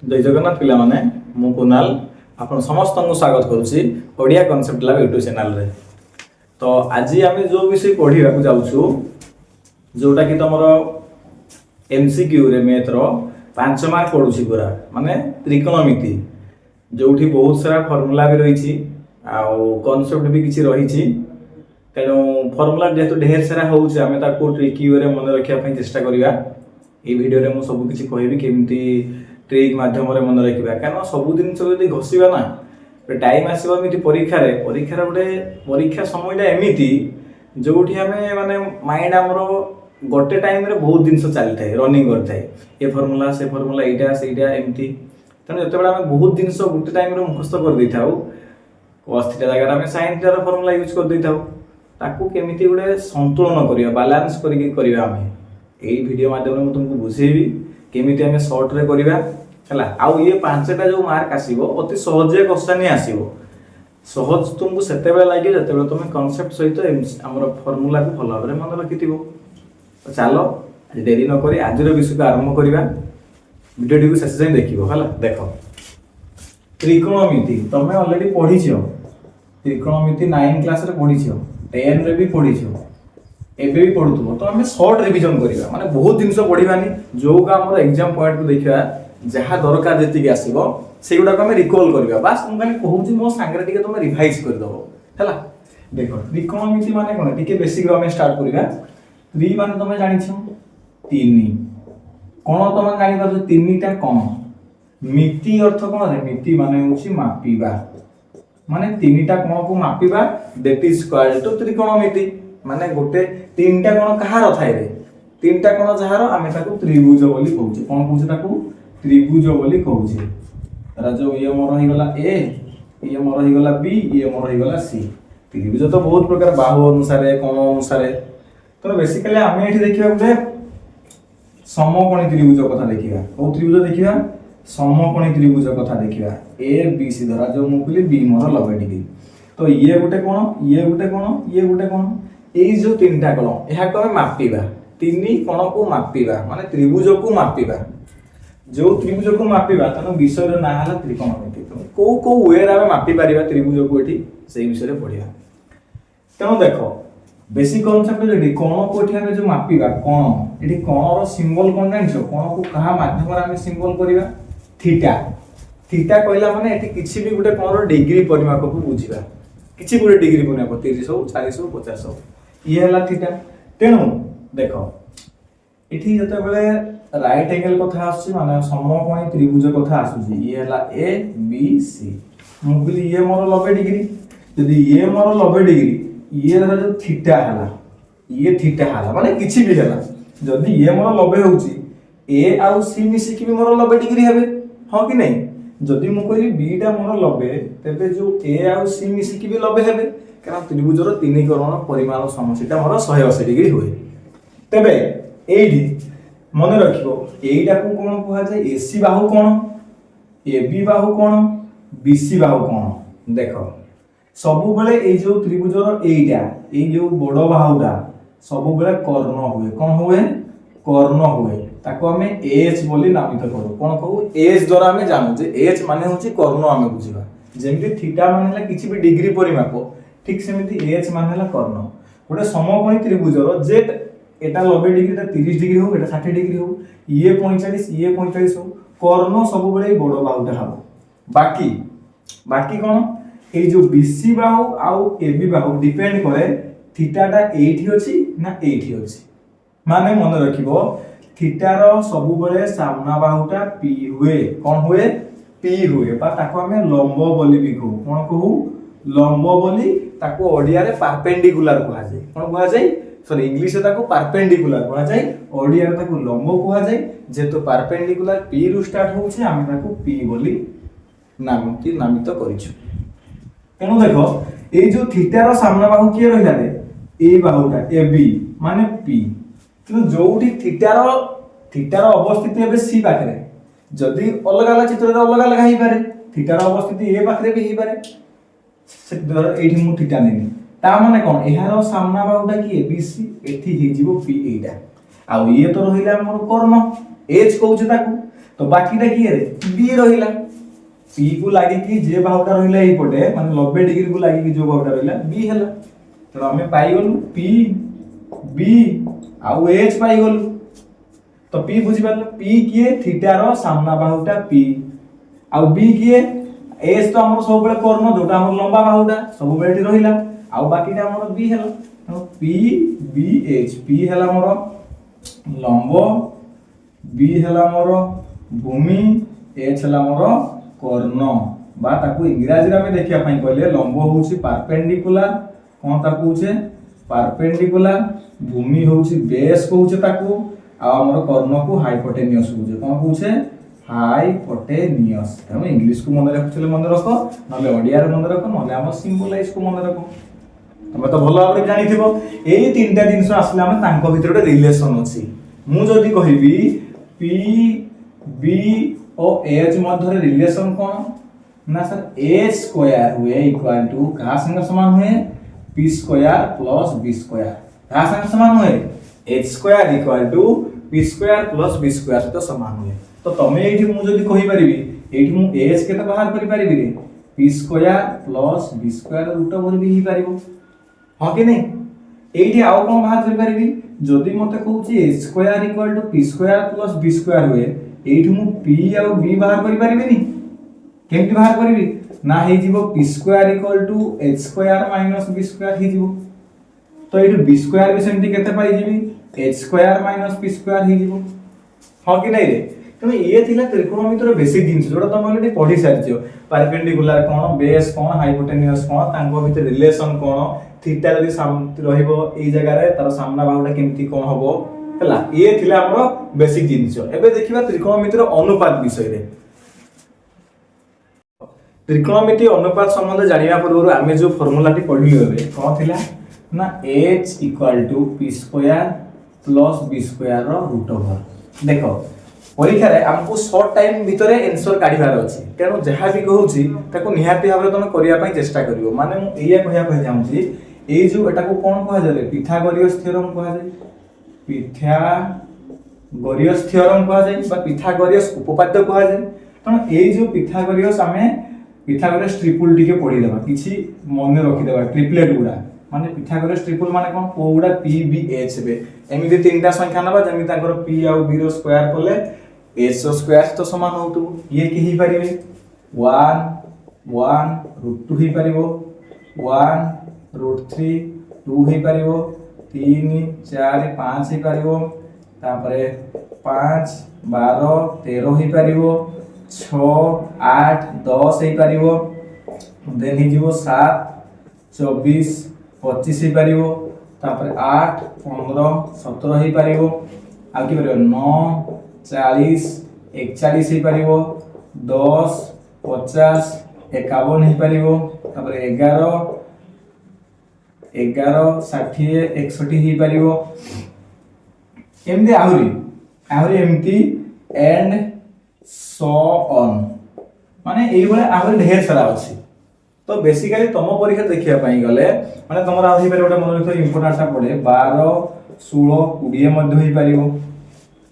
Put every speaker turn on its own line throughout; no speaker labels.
जय जगन्नाथ पिला माने मु कुणाल आपण समस्त को स्वागत करूची Odia concept lab YouTube channel रे। तो आज आम जो विषय पढ़ा जाऊँ जोटा कि तुम एमसीक्यू रे मैथ रो 5 मार्क पड़ुची पूरा माने त्रिकोणमिति जो बहुत सारा फॉर्मूला भी रही कॉन्सेप्ट भी किसी रही तेणु फॉर्मूला जेहेतु ढेर सारा होउछ आमे ताको ट्रिकी वे मन रखा चेष्टा करिया। ए वीडियो रे मु सब किछि कहबी केमती ट्रिक माध्यम रे मन रखिबा कारण सब दिन जदी घसीबा ना टाइम आसीबा एमिति परीक्षा गोटे परीक्षा समयटा एमिति जोठी आमे माने माइंड हमरो गोटे टाइम रे बहुत दिन चली थाए रनिंग कर थाए ए फॉर्मूला से फॉर्मूला एटा सेटा एमिति तेणु जते बेला आमे बहुत दिन गोटे टाइम रे मुखस्त कर दै थाउ cos थीटा जगह आमे sin theta rho formula use कर दै थाउ ताकू केमिति गोटे संतुलन करिया बैलेंस करिके करिया आमे एई वीडियो माध्यम रे मु तुमको बुझेबी केमिति आमे शॉर्ट रे करिवा हला आउ ये पांचटा जो मार्क आसीबो अति सहज क्वेश्चन ही आसीबो सहज तुमको सेते बेला लागि जते बेला तुम कांसेप्ट सहित हमर फार्मूला को भलो भाबरे मन रखिथिबो। तो चलो देरी न करी आज रो विषय को आरंभ करिवा वीडियो को शेष जाय देखिबो हला देखो त्रिकोणमिति तमे ऑलरेडी पढी छियो त्रिकोणमिति 9 क्लास रे पढी छियो 10 रे भी पढी छियो एबे भी पढुथबो तो हमें शॉर्ट रिवीजन करिवा माने बहुत दिन से पढिबानी जो का हमर एग्जाम पॉइंट को देखिबा जहा दरकार जेति आसीबो सेगुडा को हम रिकॉल करबा बस हम खाली कहूची मो सांगरे टिके तुम रिवाइज कर दबो हला देखो त्रिकोणमिति माने कोन टिके बेसिक रो हम स्टार्ट करिबा त्रि माने तुम जानि छ तीन कोन तुम जानि पाछो तीनटा कोन मिति अर्थ कोन रे मिति माने होची मापिबा माने तीनटा कोन को मापिबा दैट इज कॉल्ड टू त्रिकोणमिति माने गोटे तीनटा कोन कहार थाए रे तीनटा कोन जहार आमे ताको त्रिभुज बोली कहूचे कोन कहूचे ताको त्रिभुज बोली कहूचे तारा जो ये मोर ही गला ए ये मोर ही गला बी ये मोर ही गला सी त्रिभुज तो बहुत प्रकार बाहु अनुसार कोन अनुसार तो बेसिकली आमे एठी देखिबा गुटे समकोणी त्रिभुज कथा देखिबा ओ त्रिभुज देखिबा समकोणी त्रिभुज कथा देखिबा ए बी सी धरा जो मु कहली बी मोर 90 डिग्री तो ये गुटे कोन ये गुटे कोन ये गुटे कोन एई जो तीनटा कोन एहा को हम मापिबा तीनी कोन को मापिबा माने त्रिभुज को मापिबा जो त्रिभुज को मापिबा तनो विषय रो ना हला त्रिकोणमिति को को वे रे हम मापि परिबा त्रिभुज को एठी सेही विषय रे पढिया। तनो देखो बेसिक कांसेप्ट जे कोन को एठी हम जो मापिबा कोन एठी कोन रो सिंबल कोन जानिछो कोन को कहा माध्यम रे हम सिंबल करिबा थीटा थीटा कहला माने एठी किछि भी गुटे कोन रो डिग्री परिमाप को बुझिबा किछि गुटे डिग्री परिमाप 300 400 50 ये हला थीटा तेनु देखो इठी जते बेले राइट एंगल कथा आसी माने समकोणी त्रिभुज कथा आसुची ये हला ए बी सी मुगली ये मोर 90 डिग्री यदि ये मोर 90 डिग्री ये हला जो थीटा हला ये थीटा हला माने किछि भी हला जदि ये मोर 90 होउची ए आउ सी मिसी कि भी मोर 90 डिग्री हेबे हां कि नहीं जदि मु कहली बी टा मोर 90 तबे जो ए आउ सी मिसी कि भी 90 हेबे कारण त्रिभुजर तीन करण परिमाण समष्टिटा मोर 180 डिग्री होय तबे एडी मन रखिबो एईटा को कोन कहआ जाय एसी बाहु कोन एबी बाहु कोन बीसी बाहु कोन देखो सबु बेले ए जो त्रिभुजर एईटा ए जो बड़ बाहुटा सबु बेले कर्ण हुए कोन हुए कर्ण हुए ताको हमें एच बोली नामित करू कोन कहू एच द्वारा हमें जानू जे एच माने होची कर्ण हमें बुझिबा जेमति थीटा माने ला किछि भी डिग्री परिमाप ठीक सेमिति एच माने हला कर्ण गोटे समकोणी त्रिभुजर जेट एटा 90 डिग्री ता 30 डिग्री हो एटा 60 डिग्री हो ये 45 हो कर्ण सब बेले बड़ बाहुटा हबो बाकी बाकी कोन ए जो बीसी बाहु आउ एबी बाहु डिपेंड करे थीटाटा एठी अछि ना एठी अछि माने मन रखिबो थीटार सब बेले सामना बाहुटा पी हुए कोन हुए पी हुए बा ताको हमें लंब बोली भी कहू कोन कहू लंब बोली ताको ओडिया रे परपेंडिकुलर कहा जाय कोन कहा जाय सॉरी इंग्लिश रे ताको परपेंडिकुलर कहा जाय ओडिया रे ताको लंब कहा जाय जेतो परपेंडिकुलर पी रु स्टार्ट होउछे आमे ताको पी बोली नामित करिछु तेनु देखो ए जो थीटा रो सामना बाहु के रहिला रे ए बाहुटा ए बी माने पी तेनु जोउठी थीटा रो अवस्थिति एबे सी पाखरे जदी अलग अलग चित्र रे अलग अलग हेई पारे थीटा रो अवस्थिति ए पाखरे भी हेई पारे से एठी मु थीटा नेनी ता माने कोन एहारो सामना बाहुटा की एबीसी एठी हे जीवो पी एटा आ ये तो रहिला हमर कर्ण एच कहउछ ताकू तो बाकीटा किए रे बी रहिला पी को लागी कि जे बाहुटा रहिला एई पटे माने 90 डिग्री को लागी कि जो बाहुटा रहिला बी हला तो हमें पाई गलु पी बी आउ एच पाई गलु तो पी बुझी पारलो पी किए थीटा रो सामना बाहुटा पी आउ बी किए एच तो हमर सब बेले कर्ण जोटा हमर लंबा बाहुटा सब बेले ठी रहिला आउ बाकीटा हमर बी हला तो पी बी एच पी हला हमर लंब बी हला हमर भूमि एच हला हमर कर्ण बा ताकू इंग्रजी रे हम देखिया पई कहले लंब होउची परपेंडिकुलर कोन ताकू छे परपेंडिकुलर भूमि होउची बेस कहूचे ताकू आ हमर कर्ण को हाइपोटेनियस कहूचे कोन कहूचे हाइपोटेनियस हम इंग्लिश को मन रखले मन रखो नले ओडिया रे मन रखो नले हम सिंबलाइज को मन रखो तमे तो भलो भाबरे जानि थिबो एई तीनटा जिंस आसले हम तांको भितर रिलेशन अछि मु जदी कहिबी पी बी ओ एच मध्य रिलेशन कोन ना सर ए स्क्वायर हुए इक्वल टू का संग समान हुए P square plus B square का संग समान हुए H square equal to P square plus B square तो समान हुए तो तमे एठी मु जदी कहि परिबी एठी मु एच केते बाहर करि परिबी रे p square plus B square root over b ही परिबो हां कि नहीं एठी आउ कोन बाहर करि परिबी जदी मते कहूची h square equal to P square plus B square हुए एठी मु पी आ बी बाहर करि परिबेनी केमति बाहर करिवि ना हे जीवो p square equal to h square minus b square हे जीवो तो एठी b स्क्वायर भी सेमति केते पाई जीवि h square minus p square हे जीवो हां कि नै रे तमे ये थिला त्रिकोणमितिर बेसिक जिंस जोडा तमे ऑलरेडी पढी सारिछो परपेंडिकुलर कोन बेस कोन हाइपोटेनियस कोन तांको भितर रिलेशन कोन थीटा जदी सामने रहइबो एई जगह रे तार सामना बाहुटा केमति कोन हबो हला ये थिला हमरो बेसिक जिंस एबे देखिबा त्रिकोणमितिर अनुपात विषय रे त्रिकोणमिति अनुपात संबंध जानिया पूर्व आमे जो फार्मूला टी पढिलु एबे कोन थिला ना h equal to p square plus b square रो रूट ओवर देखो परीक्षा रे हमको शॉर्ट टाइम भितरे आंसर काढिबार अछि तेनो जहा भी कहूची ताको निहाती भाबरे तमे करिया पई चेष्टा करिवो माने मु एया कहया पई जाउची ए जो एटा को कोन कहै जाले पिथागोरियस थ्योरम कहै जाय पिथागोरियस थ्योरम कहै जाय बा पिथागोरियस उपपाद्य कहै जाय तण ए जो पिथागोरियस हमें पिथागोरस ट्रिपल टिके पढी देबा किछि मन रखि देबा ट्रिपलेट गुडा माने पिथागोरस ट्रिपल माने कोन कोउडा p b h बे एमिति तीनटा संख्या नबा जेमि ताकर p आ b रो स्क्वायर करले h रो स्क्वायर तो समान होतु ये कि ही परिबे 1 1 √2 ही परिबो 1 √3 2 ही परिबो 3 4 5 ही परिबो तापरे 5 12 13 ही परिबो 6 8 10 हे परिबो देन ही जीवो 7 24 25 हे परिबो तापर 8 15 17 हे परिबो आ कि परिबो 9 40 41 हे परिबो 10 50 51 हे परिबो तापर 11 60 61 हे परिबो एमदी आहुरी एमती एंड सो ऑन माने एई बळे आहुरी ढेर सारा अछि तो बेसिकली तम परीक्षा देखिया पई गले माने तमरा आही पर गोटे मन रखियो इंपोर्टेंट सा पड़े 12 16 20 मध्ये होई परिबो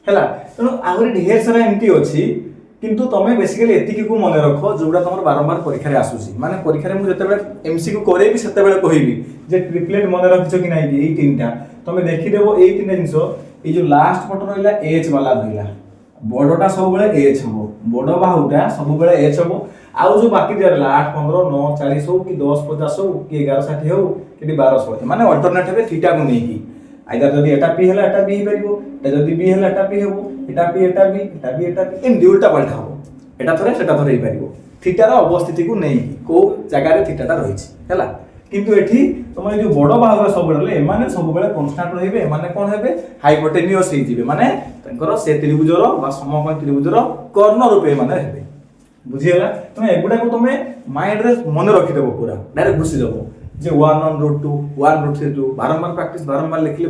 हैला तनो आहुरी ढेर सारा एमती अछि किंतु तमे बेसिकली एतिकी को मन रखो जोडा तमर बारंबार परीक्षा रे आसुची माने परीक्षा रे मु जते बेले एमसीक्यू करेबी सेते बेले कहिबी जे ट्रिपलेट मन रखियो कि नाही एई तीनटा तमे देखि देबो एई तीनटा जिंसो ए जो लास्ट पट रहिला एच वाला रहिला बडटा सब बेले एच हबो बड बाहुटा सब बेले एच हबो आउ जो बाकी दे 8 15 9 40 हो कि 10 50 हो कि 11 60 हो कि 12 16 माने अल्टरनेट हेबे थीटा को नेकी आइदर जदी एटा पी हला एटा बी परिबो एटा जदी बी हला एटा पी हेबो एटा पी एटा बी इन उल्टा पलटा हो एटा थरे सेटा थरे ही परिबो थीटा रो अवस्थिति को नेकी को जगह रे थीटा ता रहिछि हला किंतु एठी तमरे जो बड बाहुरा सब बेले माने सब बेले कांस्टेंट रहिबे माने कोन हेबे हाइपोटेनियस हे जिवे माने तंकर से त्रिभुजर बा समकोण त्रिभुजर कर्ण रूपे माने हेबे बुझियला तमे एगुडा को तमे माइंड रे मन रखि देबो पूरा डायरेक्ट घुसी देबो जे 1 1 √2 1 √2 बारंबार प्रैक्टिस बारंबार लिखले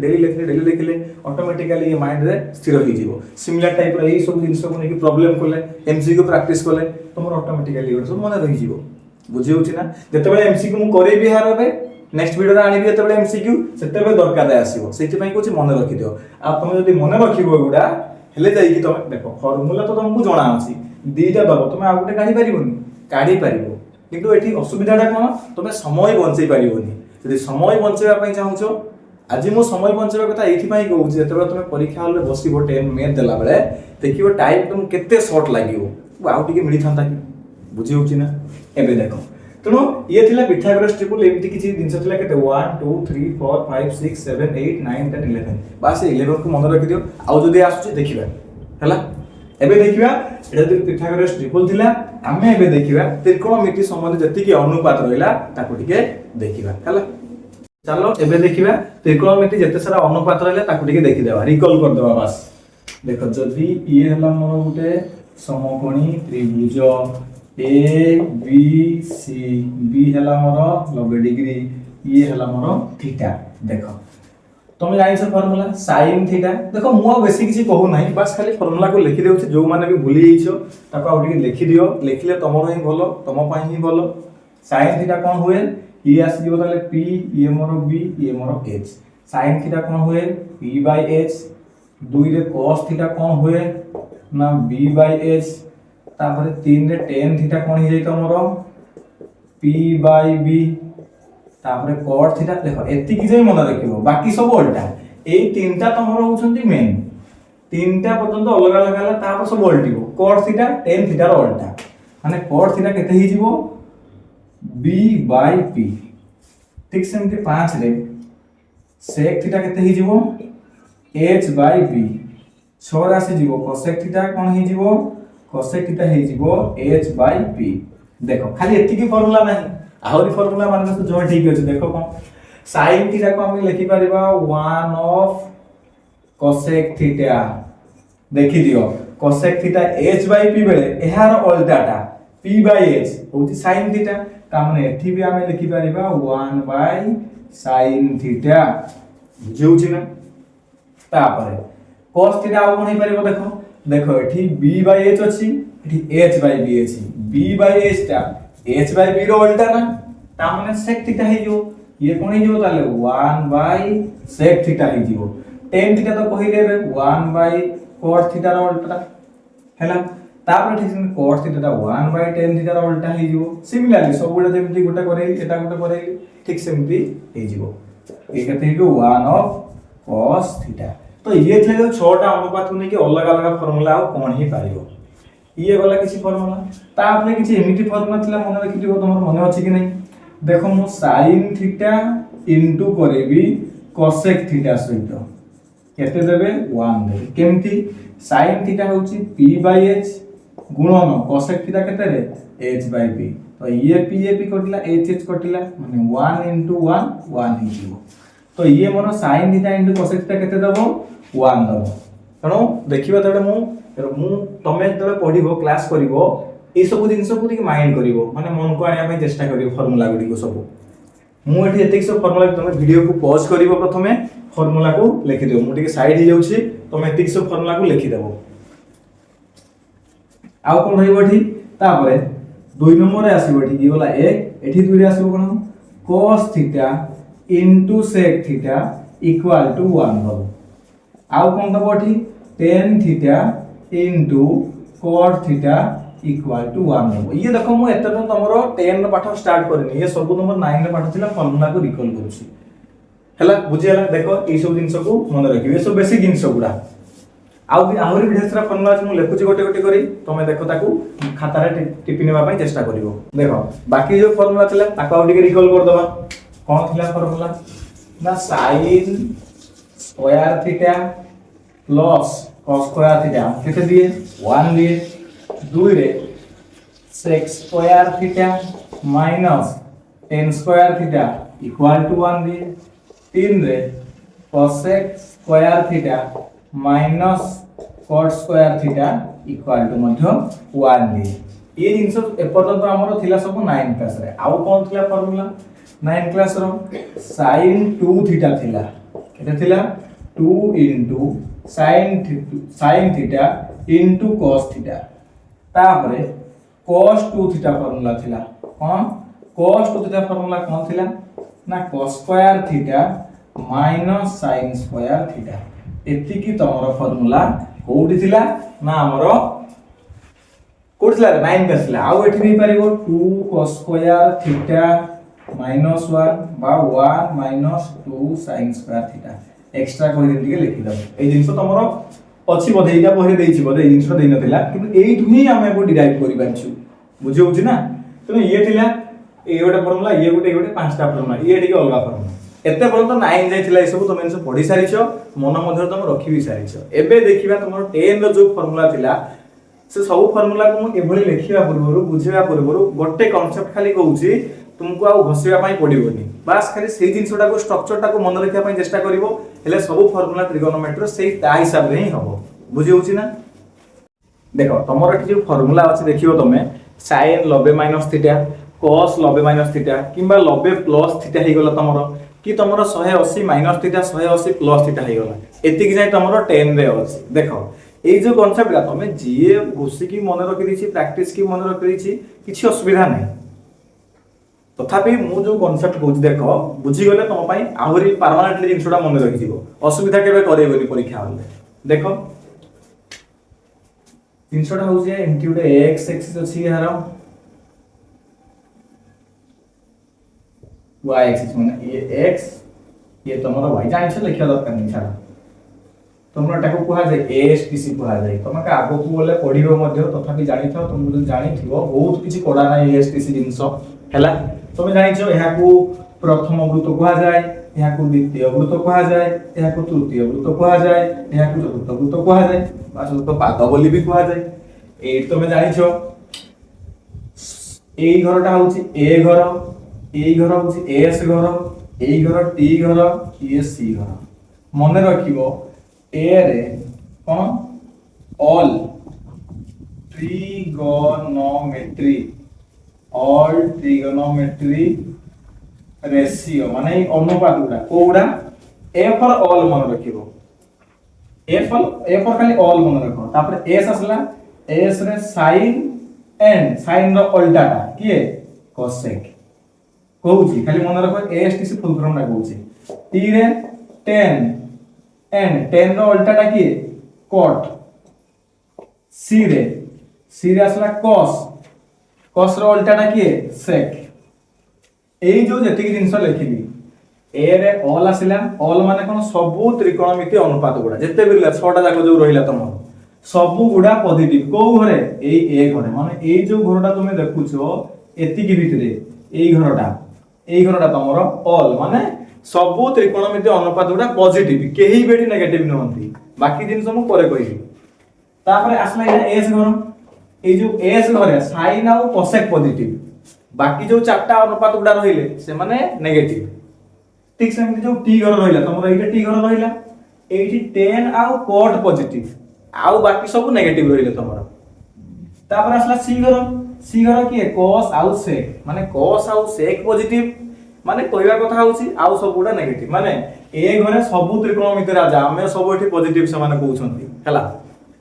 डेली लिखले ऑटोमेटिकली ये माइंड रे स्थिर हो जीवो सिमिलर टाइप रे एई सब जिंस को नेकी प्रॉब्लम कोले एमसीक्यू प्रैक्टिस कोले तमर ऑटोमेटिकली ये सब मन रहि जीवो बुझी होछि ना जते बेले एमसीक्यू मु करे भी हारबे नेक्स्ट वीडियो रे आनी भी जते बेले एमसीक्यू सेते बेले दरकार आसीबो सेति पई कोछि मन रखि दियो आ तुम जदी मन रखिबो गुडा हेले जाई कि तमे देखो फार्मूला तो तुमको जणा अछि दीटा दबो तमे आ गुटे काढी परिबोनी काढी परिबो किंतु एठी असुविधाटा कोन तमे समय बंचै परिबोनी यदि समय बंचैबा पई चाहूछो आज मो समय बंचैबा कथा एथि पई कहू जेतबे तमे परीक्षा हॉल रे बसिबो 10 मैथ देला बेले देखिबो टाइम तुम केते शॉर्ट लागिवो आउ टिके मिली थांता कि बुझी होची ना एबे देखो तेणु ये थिला पिथागोरस ट्रिपल एमती किछि जिंस थिला केते 1 2 3 4 5 6 7 8 9 10 11 बस 11 को मन रखि दियो आउ जदी आसुची देखिबा हला एबे देखिबा एटा जदी पिथागोरस ट्रिपल थिला हमें एबे देखिबा त्रिकोणमिति संबंधी जति कि अनुपात रहिला ताको टिके देखिबा हला चलो एबे देखिबा त्रिकोणमिति जते सारा अनुपात रहिला ताको टिके देखि देबा रिकॉल कर देबा बस देखो जदी ये हला मोर गुटे समकोणी त्रिभुज ए बी सी बी हला मोर 90 डिग्री ये हला मोर थीटा देखो तुम जानिस फार्मूला sin थीटा देखो मु बेसी किछि कहू नाही बस खाली फार्मूला को लिखि देउछ जो माने भी भूली जाइछो ताको आउ टिके लिखि दियो लिखिले तमरो ही भलो तम पई ही भलो sin थीटा कोन हुए ये आसी जीव ताले p ये मोर b ये मोर h sin थीटा कोन हुए p/h 2 रे cos थीटा कोन हुए ना b/h तापर 3 रे tan थीटा कोन ही जाई तमरो p/b तापर cot थीटा देखो एति कि जे मन रखिबो बाकी सब उल्टा ए तीनटा तमरो होछंती मेन तीनटा पर्यंत अलग अलग हला तापर सब उल्टिबो cot theta tan theta rho उल्टा माने cot थीटा केते ही जीवो b/p ठीक सेमती 5 रे sec थीटा केते ही जीवो h/b 6 राशि जीवो cosec थीटा कोन ही जीवो cosec थीटा ही जीवो h/p देखो खाली एति की फार्मूला नाही आहुरी फार्मूला माने तो जो ठीक अछि देखो कोन sin थीटा को हम लिखि परिबा 1 ऑफ cosec थीटा देखि दियो cosec थीटा h/p बेले एहार उल्टाटा p/h होती sin थीटा ता माने एथि भी हम लिखि परिबा 1/sin थीटा बुझिउछि ना तापरे cos थीटा आ कोन हे परिबो देखो देखो एठी b/h अछि एठी h/b अछि b/h ता h/b रो उल्टा ना ता माने sec थीटा हे जो ये कोन हे जो ताले 1/sec थीटा हे जो tan थीटा तो कहिले 1/cot थीटा रो उल्टा हैला तापर ठीक से cot थीटा ता 1/tan थीटा रो उल्टा हे जो सिमिलरली सब गुडा जेमति गुटा करे एटा गुटा करे ठीक सेमति हे जो ए कते हे 1 ऑफ cos थीटा तो ये थे जो 6टा अनुपात ने कि अलग अलग फार्मूला आ कोन ही पारिबो ये वाला किछि फार्मूला ता आपने किछि एमिति फार्मूला थिला मन रखि दिबो तमर मन अछि कि नै देखो मु sin थीटा इनटू करेबी cosec थीटा सहित केते देबे 1 देबे केमति sin थीटा होछि p/h गुणन cosec थीटा केते रे h/p तो ये p कटिला h कटिला माने 1 * 1 1 ही जीवो तो ये मोर sin theta into cosec theta केते देबो 1 देबो तणो देखिबा तबे मु तमे तबे पढिबो क्लास करिवो ए सब जिंस को टिक माइंड करिवो माने मन को आनिया पई चेष्टा करिवो फार्मूला गुडी को सब मु एठी एतिक सब फार्मूला तमे वीडियो को पॉज करिवो प्रथमे फार्मूला को लिखि दियो मु टिक साइड ही जाउछी तमे एतिक सब फार्मूला को लिखि देबो आउ कोन रहइबो एठी तापरे 2 नंबर रे आसीबो एठी की होला 1 एठी 2 रे आसीबो कोन cos theta into sec theta equal to 1 दबो आउ कोन दबो एठी tan theta into cot theta equal to 1 दबो ये देखो मु एते तो तमरो 10 रो पाठ स्टार्ट करनी ये सब नंबर 9 रे पाठ थिला फार्मूला को रिकॉल करूची हला बुझियाला देखो ए सब जिंस को मन रखिबे ए सब बेसिक जिंस गुडा आउ आहुरी ढेसरा फार्मूला मु लेखुची गोटे गोटे करी तमे देखो ताकू खाता रे टिपि नेबा पई चेष्टा करिवो देखो बाकी जो फार्मूला थिला ताको आउ टिके रिकॉल कर दबा कोन थिला फार्मूला ना sin square theta plus cos square theta केते दिए 1 दिए 2 रे sec square theta minus tan square theta equal to 1 दिए 3 रे cosec square theta minus cot square theta equal to मध्य 1 दिए ये जिंस एपर्यंत हमरो थिला सब 9 क्लास रे आउ कोन थिला फार्मूला 9 क्लास रो sin 2 थीटा थिला केते थिला 2 into sin theta into cos theta तापरे cos 2 थीटा फार्मूला थिला कोन cos 2 थीटा फार्मूला कोन थिला ना cos square theta minus sin square theta एति की तमरो फार्मूला कोठी थिला ना हमरो कोठी थिला 9 क्लास थिला आउ एठी देई परिबो 2 cos स्क्वायर थीटा -1 बा 1 - 2 sin स्क्वायर थीटा एक्स्ट्रा कोइ दिन के लिखि दब ए जिंस तमरो अछि बधे इटा बहे देछि बधे ए जिंस देइ नथिला किंतु एइठु ही हमें को डिराइव करि पाछू बुझि होछि ना तने ये थिला ए गोटे फॉर्मूला ये गोटे पांचटा फॉर्मूला ये ठीक अलगा फॉर्मूला एते पर्यंत 9 जाइथिला ए सब तुम सब पढी सारिछो मन मध्ये तुम रखि भी सारिछो एबे देखिबा तुमर 10 रो जो फॉर्मूला थिला से सब फॉर्मूला को एभली लेखिबा पूर्वरु बुझिबा पूर्वरु गोटे कांसेप्ट खाली कहूची तुमको आ घसिबा पई पडिबोनी बस खाली सेही जिंसटा को स्ट्रक्चर टा को मन रखिया पई चेष्टा करिवो हेले सब फॉर्मूला ट्रिगोनोमेट्री सेही ता हिसाब रे ही हबो बुझि होची ना देखो तमर एठी जो फॉर्मूला अछि देखियो तमे sin 90 - थीटा cos 90 - थीटा किबा 90 + थीटा हे गेला तमरो कि तमरो 180 - थीटा 180 + थीटा हे गेला एतिक जाय तमरो 10 रे अछि देखो ए जो कांसेप्ट का तमे जीए घोसी की मन रखि दिछि प्रैक्टिस की मन रखि दिछि किछि असुविधा नै तथापि मु जो कांसेप्ट कहूछि देखो बुझी गले तम पई आहुरी परमानेंटली जिंसडा मन रखि दिबो असुविधा केबे करेबोनी परीक्षा होले देखो जिंसडा होछि एमटी उडे x एक्सिस अछि यार y एक्सिस माने ये x ये तमरो y जानि छ लिखिया दरकार नै छाड़ा तुमरा टाको कुहा जाय एएसटीसी कुहा जाय तम का आगो को बोले पढिबो मध्ये तथापि जानि थाओ तुम जो जानि थिबो बहुत किछि कोडा ना एएसटीसी जिंस हैला तुम जानि छ एहा को प्रथम वृत्त कुहा जाय एहा को द्वितीय वृत्त कुहा जाय एहा को तृतीय वृत्त कुहा जाय एहा को चतुर्थ वृत्त कुहा जाय बा चतुर्थ पाद बोली भी कुहा जाय ए तुम जानि छ एई घरटा होछि ए घर एई घर होछि एस घर एई घर टी घर ये सी घर मन रखिबो ए रे कोन ऑल ट्रिगोनोमेट्री रेशियो माने अनुपात गुडा कोडा ए फॉर ऑल मन रखिबो ए फॉर खाली ऑल मन रखो तापर एस असला एस रे sin एंड sin रो उल्टाटा किए cosec कहूची खाली मन रखो एएसटीसी फुल फॉर्म ना कहूची टी रे tan एंड tan रो उल्टाटा किए cot c रे असला cos रो उल्टाटा किए sec एई जो जति जिंस लिखिली ए रे ऑल आसिला ऑल माने कोन सबु त्रिकोणमिति अनुपात गुडा जते बिरला छटा जाको जो रहिला तम सबु गुडा पॉजिटिव को घरे एई ए घरे माने एई जो घरटा तुमे देखुछो एति की भितरे एई घरटा तमरो ऑल माने सबु त्रिकोणमिति अनुपात गुडा पॉजिटिव केही बेडी नेगेटिव नहंती बाकी जिंस मु परे कहिबी तापरे आसला एस घर एई जो एस घरे sin आ cosec पॉजिटिव बाकी जो चारटा अनुपात गुडा रहिले से माने नेगेटिव ठीक सेमति जो टी घर रहिला तमरो एइटा टी घर रहिला एइटी tan आ cot पॉजिटिव आउ बाकी सब नेगेटिव रहिले तमरो तापर आसला सी घर की cos आउ sec माने cos आउ sec पॉजिटिव माने कहबा कथा होची आउ सब गुडा नेगेटिव माने ए घरे सब त्रिकोणमिति राजा हमें सब एठी पॉजिटिव से माने कहउछंती हला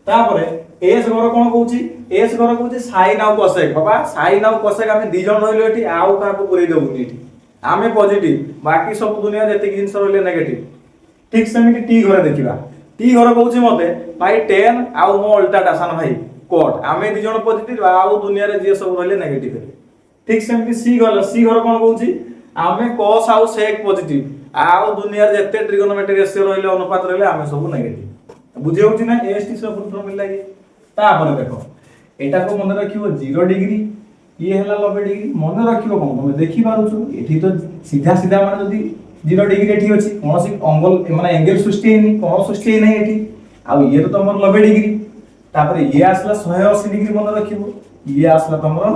तापरे एस घर कोन कहउची एस घर कहउची sin आउ cosec बाबा sin आउ cosec हमें दी जण रहिलो एठी आउ का को पुरै देबुनी एठी हमें पॉजिटिव बाकी सब दुनिया जति जिंस रहिले नेगेटिव ठीक सेमिति टी घर देखिबा टी घर कहउची मते भाई tan आउ मो उल्टाटा सान भाई cot हमें दी जण पॉजिटिव आउ दुनिया रे जे सब रहिले नेगेटिव ठीक सेमिति सी घर कोन कहउची हमें cos आउ sec पॉजिटिव आउ दुनिया रे जते ट्रिगोनोमेट्री रेशियो रहिले अनुपात रहिले हमें सब नेगेटिव बुझे होची ना एएसटी से फुल फॉर्म मिल तापर देखो एटा को मन रखिबो 0 डिग्री ये हला 90 डिग्री मन रखिबो कोन तुम देखि पारुछु एठी तो सीधा सीधा माने जदी 0 डिग्री एठी अछि कोनोसी एंगल माने एंगल सृष्टि हेनी कोन सृष्टि नै एठी आ ये तो तमर 90 डिग्री तापर ये आसला 180 डिग्री मन रखिबो ये आसला तमर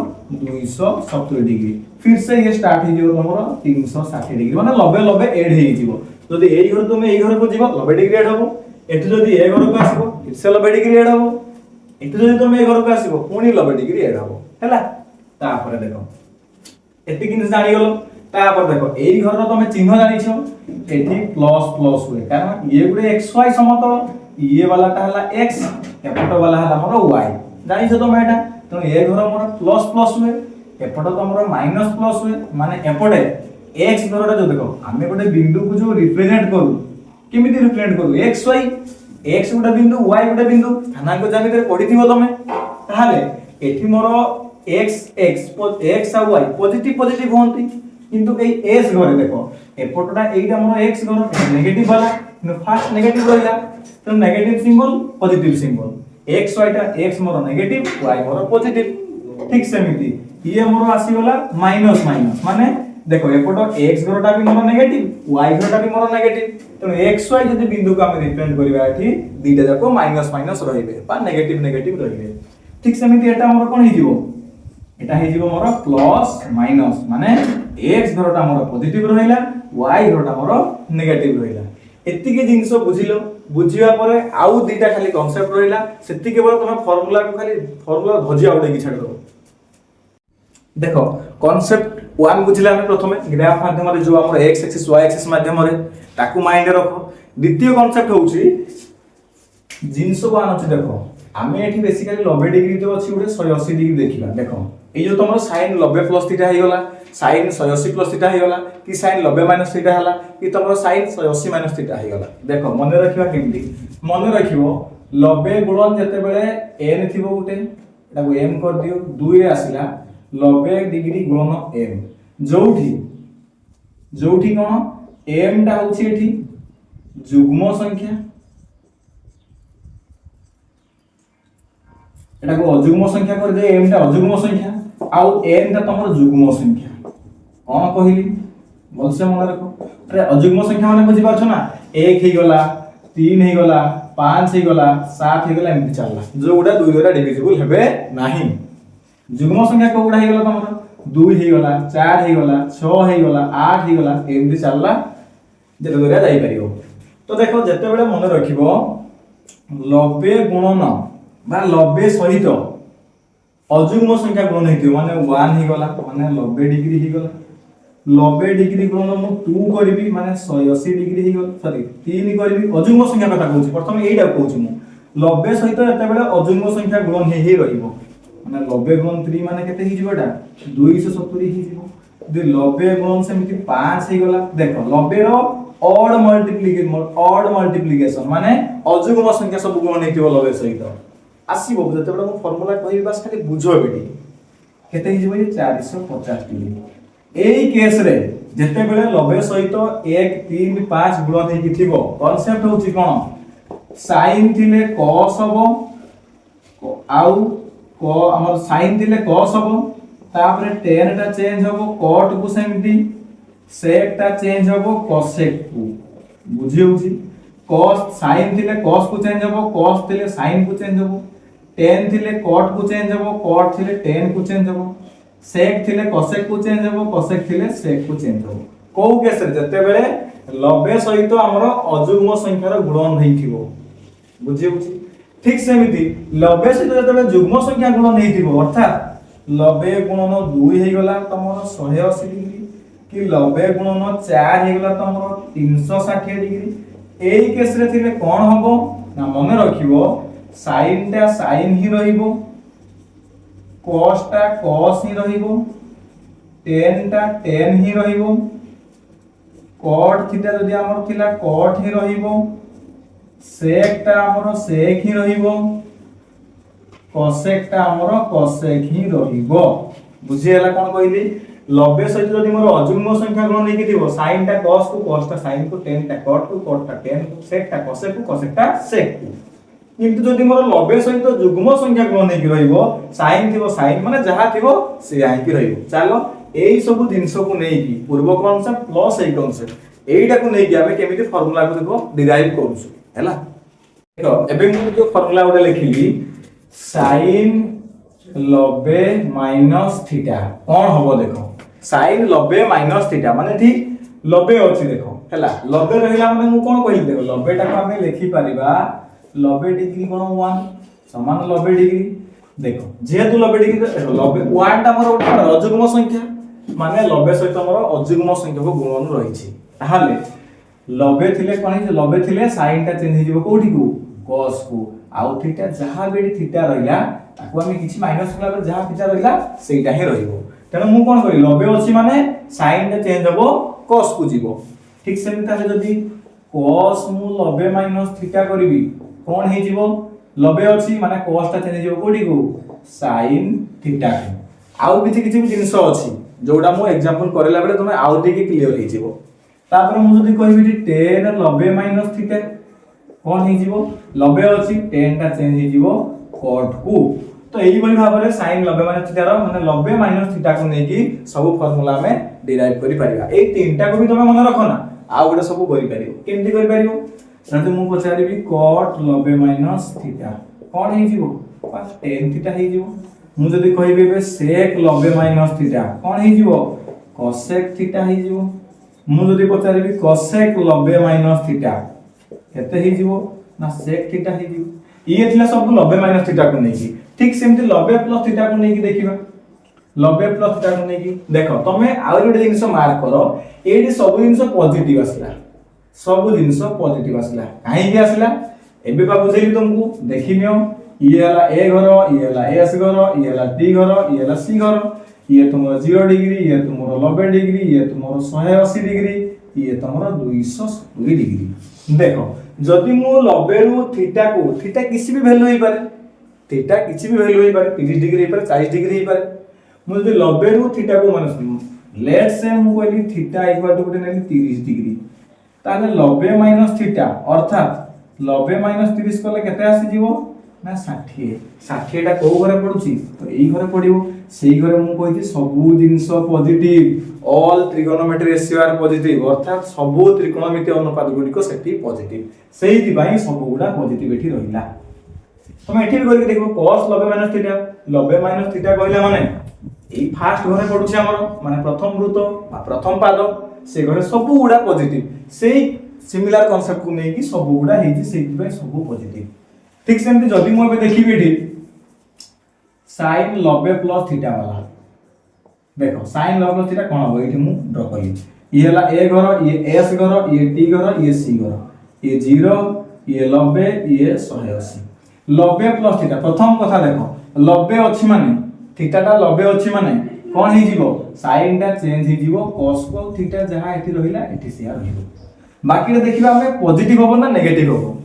270 डिग्री फिर से ये स्टार्ट हे जिवो तमर 360 डिग्री माने 90 90 ऐड हे जिवो जदी एई घर तुम एई घर को जिवो 90 डिग्री ऐड होबो एठी जदी ए घर को आसीबो फिर से 90 डिग्री ऐड होबो एठी जदी तुम ए घर को आसीबो पुनी 90 डिग्री ऐड होबो हैला तापर देखो एति किन जानि गेलो तापर देखो एई घर रो तुम चिन्ह जानि छो एठी प्लस प्लस हुए कारण ये गुडे xy समतल ये वाला ता हला x एपट वाला हला हमरो y जानि छो तुम एटा तो ए घर मोर प्लस प्लस हुए एपट तो हमरो माइनस प्लस हुए माने एपटे x घरटा जो देखो हमें गोटे बिंदु को जो रिप्रेजेंट करू केमिति रिप्रेजेंट करू xy x गोटे बिंदु y गोटे बिंदु स्थानांक ज्यामिति रे पढिथिबो तमे ताहाले एठी मोर x x आ y पॉजिटिव होंती किंतु ए s घरे देखो एपटटा एटा मोर x घर नेगेटिव वाला किंतु फास्ट नेगेटिव रहिला तो negative symbol positive symbol x y टा x more negative y more positive ठीक सेमिति ये मोर आसी गला माइनस माइनस माने देखो एपट x घरटा भी मोर नेगेटिव y घरटा भी मोर नेगेटिव तो x y जदि बिंदु को हम रिप्रेजेंट करबा एठी दीटा जाको माइनस माइनस रहिबे बा नेगेटिव नेगेटिव रहिबे ठीक सेमिति एटा मोर कोन हि जीवो एटा हि जीवो मोर प्लस माइनस माने x घरटा मोर पॉजिटिव रहिला y घरटा मोर नेगेटिव रहिला एतिके जिंस बुझिलो बुझिया परे आउ दीटा खाली कांसेप्ट रहिला सेति केवल तुम फार्मूला को खाली फार्मूला भजिया उडे की छाड़ दो देखो कांसेप्ट 1 बुझिला हम प्रथमे ग्राफ माध्यम रे जो हमर x एक्सिस y एक्सिस माध्यम रे ताकू माइंड रे रखो द्वितीय कांसेप्ट होउची जिंस को आनछि देखो आमे एठी बेसिकली 90 डिग्री जो अछि उडे 180 डिग्री देखिबा देखो ए जो तमरो sin 90 प्लस थीटा हे गला sin 180 प्लस थीटा हे गला कि sin 90 माइनस थीटा हला कि तमरो sin 180 माइनस थीटा हे गला देखो मन रखिबा केमती मन रखिबो 90 गुणन जते बेले n थिबो उटे एटा को m कर दियो 2 रे आसिला 90 डिग्री गुणन m जोठी कोन m टा होछि एठी जुग्म संख्या एटा को अजुग्म संख्या कर दे m टा अजुग्म संख्या आउ n टा तमरो जुग्म संख्या कोन कहिली बोलसे मन रखो अरे अजुग्म संख्या माने बुझी पाछो ना 1 हे गला 3 हे गला 5 हे गला 7 हे गला एमति चलला जो उडा 2 द्वारा डिविजिबल हेबे नाही जुग्म संख्या को उडा हे गला तमरो 2 हे गला 4 हे गला 6 हे गला 8 हे गला एमति चलला जे द्वारा जाई परियो तो देखो जते बेले मन रखिबो 90 गुणन बा 90 सहित अजुग्म संख्या गुणन हेतियो माने 1 हे गला माने 90 डिग्री हे गला 90 डिग्री गुणन मु 2 करबी माने 180 डिग्री हे गला सॉरी 3 करबी अजुग्म संख्या कथा कहूची प्रथम एइडा कहूची मु 90 सहित एते बेले अजुग्म संख्या गुणन हे रहिबो माने 90 गुणन 3 माने केते हि जिवोटा 270 हि जिवो दे 90 गुणन सेमिति 5 हे गला देखो 90 रो ऑड मल्टीप्लिकेशन माने अजुग्म संख्या सब गुणन हेतिबो 90 सहित आसीबो जते बेले मु फार्मूला कहि बस खाली बुझो बेटी केते हि जिवो 450 डिग्री एई केस रे जते बेले 90 सहित 1 3 5 गुणन हेकि थिबो कांसेप्ट होची कोन sin थिले cos हबो आउ को हमर sin थिले cos हबो तापरे tan टा चेंज हबो cot को सेमिति sec टा चेंज हबो cosec को बुझी होची cos sin थिले cos को चेंज हबो cos थिले sin को चेंज हबो tan थिले cot को चेंज हबो cot थिले tan को चेंज हबो sec थिले cosec को चेंज हबो cosec थिले sec को चेंज हबो को केस रे जते बेले 90 सहित हमर अजुग्म संख्यार गुणन हेइथिबो बुझी होची ठीक सेमिति 90 सहित जते बेले जुग्म संख्या गुणन हेइथिबो अर्थात 90 गुणन 2 हे गला तमरो 180 डिग्री कि 90 गुणन 4 हे गला तमरो 360 डिग्री एई केस रे थिले कोन हबो ना मन रखिबो sin टा sin ही रहिबो cos टा cos ही रहिबो tan टा tan ही रहिबो cot थीटा जदि हमर थिला cot ही रहिबो sec टा हमर sec ही रहिबो cosec टा हमर cosec ही रहिबो बुझी हला कोन कहली 90 सहित जदि मोर अजुग्म संख्या गुण नै कि थिबो sin टा cos को cos टा sin को tan टा cot को cot टा tan को sec टा cosec को cosec टा sec को किंतु जदि मोर 90 सहित जुग्म संख्या गुण नै कि रहिबो sin थिबो sin माने जहा थिबो से आइ कि रहिबो चलो एई सब जिंस को नै कि पूर्व कांसेप्ट प्लस एई कांसेप्ट एईटा को नै कि हमें केमिति फार्मूला को देखो डिराइव करूछु हैला देखो एबे मु जो फार्मूला ओडे लिखिली sin 90 माइनस थीटा कोन हबो देखो sin 90 माइनस थीटा माने ठीक 90 अछि देखो हैला 90 रहिला माने मु कोन कहिली देखो 90 टा को हमें लिखि परिबा 90 डिग्री कोन 1 समान 90 डिग्री देखो जेहेतु 90 डिग्री देखो 90 1 टा मोर अजुग्म संख्या माने 90 सहित मोर अजुग्म संख्या को गुणन रहिछि ताहाले 90 थिले कोन 90 थिले sin टा चेंज हिजिबो कोठी को cos को आउ थीटा जहा बेडी थीटा रहिला ताको हम किछि माइनस कला पर जहा थीटा रहिला सेटा हे रहिबो तेनो मु कोन करी 90 अछि माने sin टा चेंज हबो cos को जीवो ठीक सेम ताले जदी cos मु 90 माइनस थीटा करबी कोन हे जीवो 90 अछि माने cos टा चेंज जीवो कोडी को sin थीटा आउ किछि किछि जिंस अछि जोडा मो एग्जांपल करला बेले तुमे आउ टिके क्लियर हे जीवो तापर मु जदी कहबी tan 90 माइनस थीटा कोन हे जीवो 90 अछि tan टा चेंज हे जीवो cot को तो एही बली भाबरे sin 90 माइनस थीटा रो माने 90 माइनस थीटा को नै की सब फार्मूला में डिराइव करि परिबा ए तीनटा को भी तुमे मन रखो ना आ गोटे सब करि परिबो केमति करि परिबो सते मु पचारिबी cot 90 माइनस थीटा कोन हे जीवो बस tan थीटा हे जीवो मु जदी कहबी बे sec 90 माइनस थीटा कोन हे जीवो cosec थीटा हे जीवो मु जदी पचारिबी cosec 90 माइनस थीटा केते हे जीवो ना sec थीटा हे जीवो ये थिला सब 90 माइनस थीटा को नै की ठीक सेमति 90 प्लस थीटा को नै की देखिबा 90 प्लस थीटा को नै की देखो तमे आउर गोटे जिंस मार्क करो एडी सब जिंस पॉजिटिव आसला सब जिंस पॉजिटिव आसला काहे की आसला एबे बा बुझेली तुमको देखिनियो ये हला ए घर ये हला एस घर ये हला टी घर ये हला सी घर ये तुमरो 0 डिग्री ये तुमरो 90 डिग्री ये तुमरो 180 डिग्री ये तुमरो 270 डिग्री देखो जदि मु 90 रु थीटा को थीटा किसी भी वैल्यू हे पारे थीटा किसी भी वैल्यू हे पारे 30 डिग्री हे पारे 40 डिग्री हे पारे मु जदि 90 रु थीटा को माने लेट्स से मु कहली थीटा इक्वल टू गोटे नेली 30 डिग्री ताले 90 माइनस थीटा अर्थात 90 माइनस 30 कले केते आसी जीवो ना 60 60 टा को घरे पडुची तो एई घरे पडिवो सेई घरे मु कहिति सबु जिंस positive all trigonometry ratio are positive अर्थात सबु त्रिकोणमिति अनुपात गुडी को सेठी पॉजिटिव सेही दिबाई सबु गुडा पॉजिटिव एठी रहिला तमे एठी करके देखो cos 90 थीटा 90 थीटा कहला माने एई फास्ट घरे पडुची हमर माने प्रथम वृत्त बा प्रथम पाद से घरे सबु गुडा पॉजिटिव सेही सिमिलर कांसेप्ट को नै कि सबु गुडा हेची सेही दिबाई सबु पॉजिटिव ठीक सेमति जदि मु एबे देखिबी एठी sin 90 प्लस थीटा वाला देखो sin 90 प्लस थीटा कोन हो एठी मु ड्रा कली ये हला a घर ये s घर ये t घर ये c घर ये 0 ये 90 ये 180 90 प्लस थीटा प्रथम कथा देखो 90 अछि माने थीटा टा 90 अछि माने कोन हे जीवो sin टा चेंज हे जीवो cos को थीटा जहां एठी रहिला एठी से रहिबो बाकी रे देखिबा हमें पॉजिटिव होबो ना नेगेटिव होबो